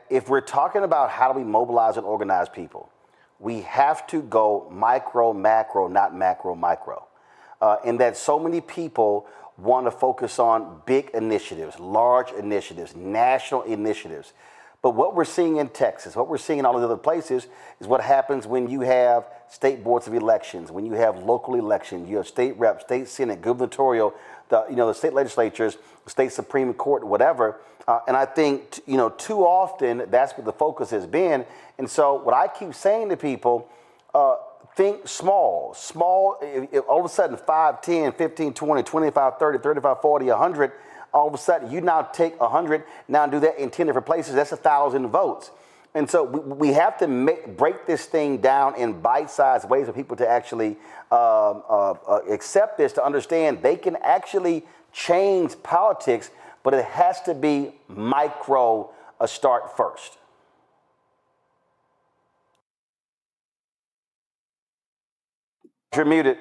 if we're talking about how do we mobilize and organize people, we have to go micro, macro, not macro, micro. And that so many people want to focus on big initiatives, large initiatives, national initiatives. But what we're seeing in Texas, what we're seeing in all these other places is what happens when you have state boards of elections, when you have local elections, you have state reps, state senate, gubernatorial, the state legislatures, the state Supreme Court, whatever. And I think, too often that's what the focus has been. And so what I keep saying to people, think small. If all of a sudden 5, 10, 15, 20, 25, 30, 35, 40, 100, all of a sudden you now take 100, now do that in 10 different places, that's 1,000 votes. And so we have to break this thing down in bite-sized ways for people to actually accept this, to understand they can actually change politics, but it has to be micro start first. You're muted.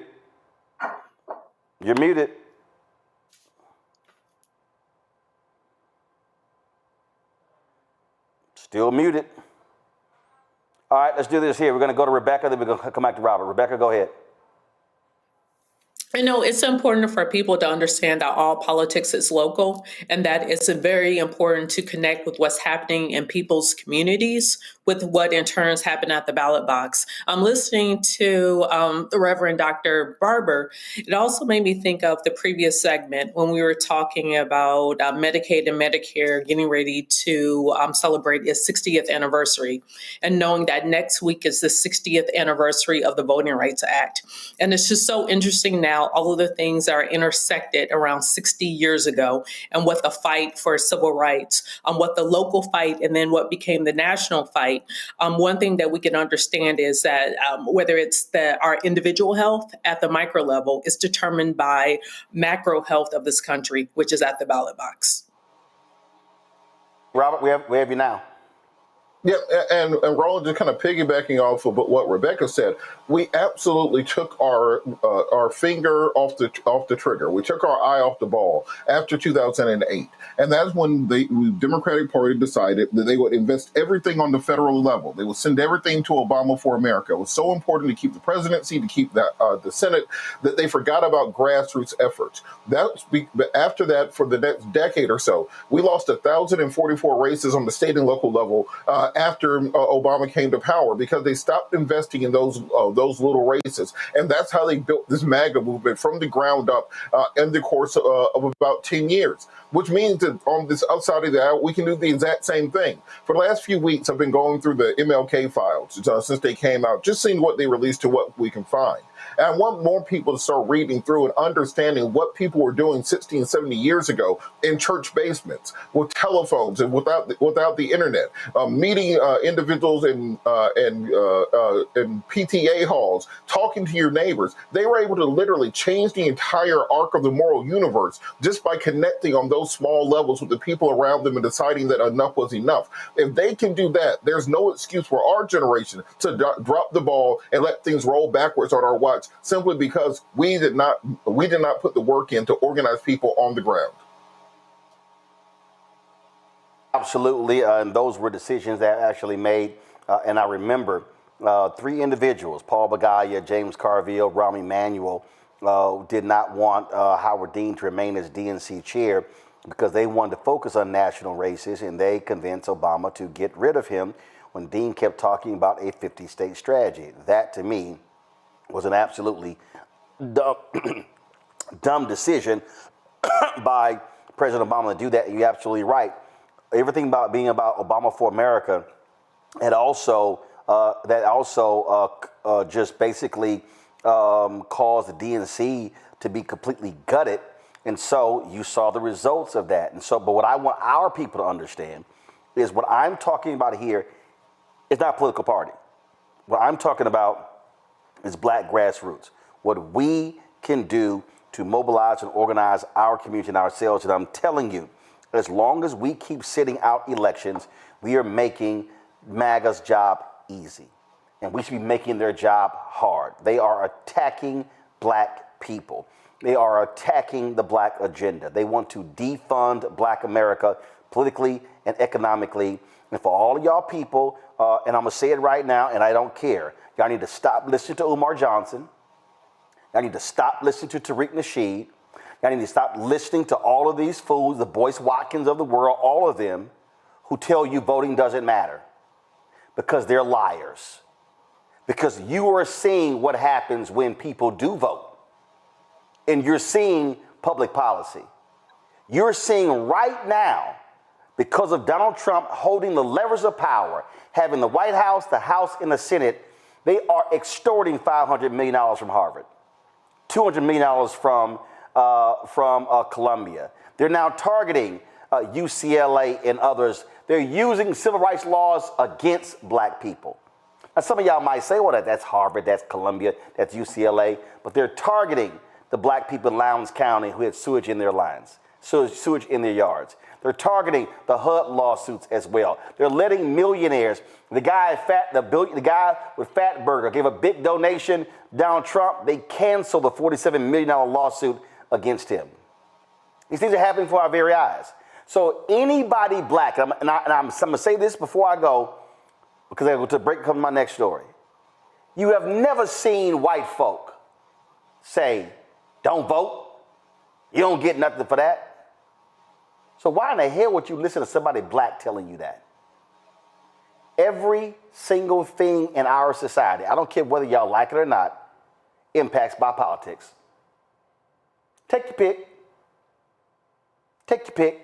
You're muted. Still muted. All right, let's do this here. We're going to go to Rebecca, then we're going to come back to Robert. Rebecca, go ahead. It's important for people to understand that all politics is local and that it's very important to connect with what's happening in people's communities with what in turns happen at the ballot box. I'm listening to the Reverend Dr. Barber. It also made me think of the previous segment when we were talking about Medicaid and Medicare getting ready to celebrate its 60th anniversary, and knowing that next week is the 60th anniversary of the Voting Rights Act. And it's just so interesting now, all of the things that are intersected around 60 years ago, and what the fight for civil rights, what the local fight, and then what became the national fight. One thing that we can understand is that whether it's our individual health at the micro level is determined by macro health of this country, which is at the ballot box. Robert, we have you now. Yeah, and Roland, just kind of piggybacking off of what Rebecca said, we absolutely took our finger off the trigger. We took our eye off the ball after 2008, and that's when the Democratic Party decided that they would invest everything on the federal level. They would send everything to Obama for America. It was so important to keep the presidency, to keep the Senate, that they forgot about grassroots efforts. After that, for the next decade or so, we lost 1,044 races on the state and local level. After Obama came to power, because they stopped investing in those little races. And that's how they built this MAGA movement from the ground up in the course of about 10 years, which means that on this outside of that, we can do the exact same thing. For the last few weeks, I've been going through the MLK files since they came out, just seeing what they released to what we can find. And I want more people to start reading through and understanding what people were doing 60 and 70 years ago in church basements with telephones and without the internet, meeting individuals in PTA halls, talking to your neighbors. They were able to literally change the entire arc of the moral universe just by connecting on those small levels with the people around them and deciding that enough was enough. If they can do that, there's no excuse for our generation to drop the ball and let things roll backwards on our watch, simply because we did not put the work in to organize people on the ground. Absolutely, and those were decisions that actually made, and I remember 3 individuals, Paul Bagaya, James Carville, Rahm Emanuel, did not want Howard Dean to remain as DNC chair because they wanted to focus on national races, and they convinced Obama to get rid of him when Dean kept talking about a 50-state strategy. That, to me, was an absolutely dumb decision by President Obama to do that. And you're absolutely right. Everything about being about Obama for America had also just basically caused the DNC to be completely gutted. And so you saw the results of that. And so, but what I want our people to understand is what I'm talking about here is not a political party. What I'm talking about is black grassroots. What we can do to mobilize and organize our community and ourselves. And I'm telling you, as long as we keep sitting out elections, we are making MAGA's job easy. And we should be making their job hard. They are attacking black people. They are attacking the black agenda. They want to defund black America politically and economically. And for all of y'all people, and I'm going to say it right now, and I don't care, y'all need to stop listening to Umar Johnson. Y'all need to stop listening to Tariq Nasheed. Y'all need to stop listening to all of these fools, the Boyce Watkins of the world, all of them, who tell you voting doesn't matter. Because they're liars. Because you are seeing what happens when people do vote. And you're seeing public policy. You're seeing right now, because of Donald Trump holding the levers of power, having the White House, the House, and the Senate, they are extorting $500 million from Harvard, $200 million from Columbia. They're now targeting UCLA and others. They're using civil rights laws against black people. Now, some of y'all might say, well, that's Harvard, that's Columbia, that's UCLA, but they're targeting the black people in Lowndes County who had sewage in their lines, sewage in their yards. They're targeting the HUD lawsuits as well. They're letting millionaires, the guy with Fatburger gave a big donation, Donald Trump, they canceled the $47 million lawsuit against him. These things are happening before our very eyes. So anybody black, and I'm going to say this before I go, because I go to break, come to my next story. You have never seen white folk say, don't vote. You don't get nothing for that. So why in the hell would you listen to somebody black telling you that? Every single thing in our society, I don't care whether y'all like it or not, impacts by politics. Take your pick. Take your pick.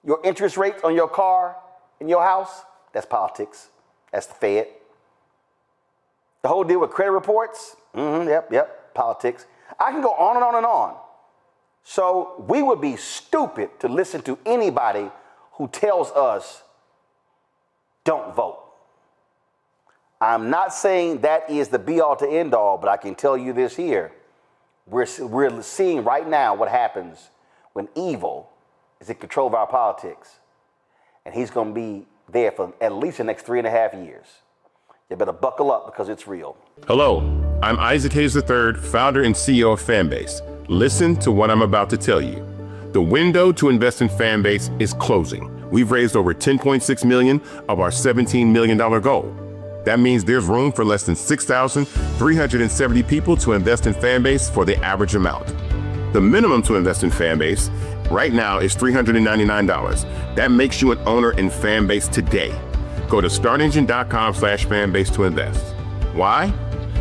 Your interest rates on your car in your house, that's politics. That's the Fed. The whole deal with credit reports, yep, politics. I can go on and on and on. So we would be stupid to listen to anybody who tells us don't vote. I'm not saying that is the be-all to end-all, but I can tell you this here. We're seeing right now what happens when evil is in control of our politics. And he's going to be there for at least the next 3.5 years. You better buckle up because it's real. Hello, I'm Isaac Hayes III, founder and CEO of Fanbase. Listen to what I'm about to tell you. The window to invest in Fanbase is closing. We've raised over $10.6 million of our $17 million goal. That means there's room for less than 6,370 people to invest in Fanbase for the average amount. The minimum to invest in Fanbase right now is $399. That makes you an owner in Fanbase today. Go to startengine.com/fanbase to invest. Why?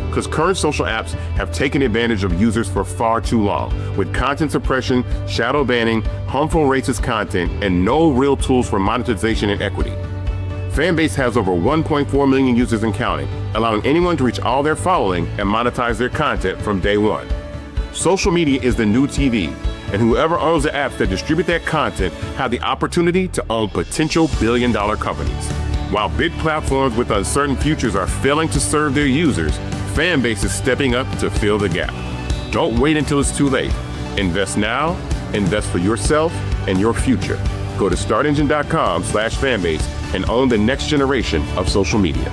Because current social apps have taken advantage of users for far too long, with content suppression, shadow banning, harmful racist content, and no real tools for monetization and equity. Fanbase has over 1.4 million users and counting, allowing anyone to reach all their following and monetize their content from day one. Social media is the new TV, and whoever owns the apps that distribute that content have the opportunity to own potential billion-dollar companies. While big platforms with uncertain futures are failing to serve their users, Fanbase is stepping up to fill the gap. Don't wait until it's too late. Invest now, invest for yourself and your future. Go to startengine.com/fanbase and own the next generation of social media.